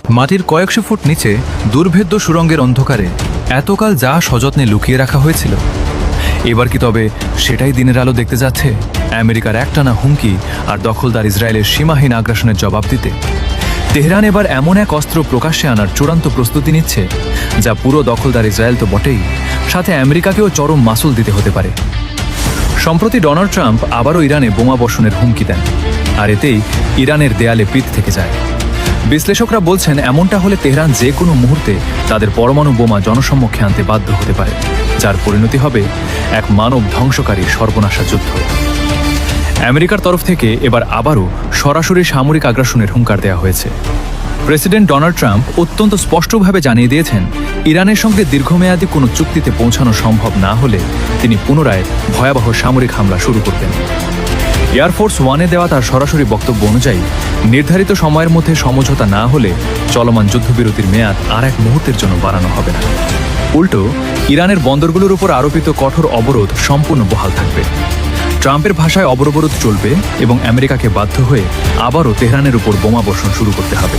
মাটির কয়েকশো ফুট নিচে দুর্ভেদ্য সুড়ঙ্গের অন্ধকারে এতকাল যা সযত্নে লুকিয়ে রাখা হয়েছিল, এবার কি তবে সেটাই দিনের আলো দেখতে যাচ্ছে? আমেরিকার একটানা হুমকি আর দখলদার ইসরায়েলের সীমাহীন আগ্রাসনের জবাব দিতে তেহরান এবার এমন এক অস্ত্র প্রকাশ্যে আনার চূড়ান্ত প্রস্তুতি নিচ্ছে, যা পুরো দখলদার ইসরায়েল তো বটেই, সাথে আমেরিকাকেও চরম মাসুল দিতে হতে পারে। সম্প্রতি ডোনাল্ড ট্রাম্প আবারও ইরানে বোমা বর্ষণের হুমকি দেন, আর এতেই ইরানের দেয়ালে পিঠ থেকে যায়। বিশ্লেষকরা বলছেন, এমনটা হলে তেহরান যে কোনো মুহূর্তে তাদের পরমাণু বোমা জনসম্মুখে আনতে বাধ্য হতে পারে, যার পরিণতি হবে এক মানব ধ্বংসকারী সর্বনাশা যুদ্ধ। আমেরিকার তরফ থেকে এবার আবারও সরাসরি সামরিক আগ্রাসনের হুঙ্কার দেওয়া হয়েছে। প্রেসিডেন্ট ডোনাল্ড ট্রাম্প অত্যন্ত স্পষ্টভাবে জানিয়ে দিয়েছেন, ইরানের সঙ্গে দীর্ঘমেয়াদী কোনো চুক্তিতে পৌঁছানো সম্ভব না হলে তিনি পুনরায় ভয়াবহ সামরিক হামলা শুরু করবেন। এয়ারফোর্স ওয়ানে দেওয়া তার সরাসরি বক্তব্য অনুযায়ী নির্ধারিত সময়ের মধ্যে সমঝোতা না হলে চলমান যুদ্ধবিরতির মেয়াদ আর এক মুহূর্তের জন্য বাড়ানো হবে না। উল্টো ইরানের বন্দরগুলোর উপর আরোপিত কঠোর অবরোধ সম্পূর্ণ বহাল থাকবে। ট্রাম্পের ভাষায় অবরোধ চলবে এবং আমেরিকাকে বাধ্য হয়ে আবারও তেহরানের উপর বোমা বর্ষণ শুরু করতে হবে।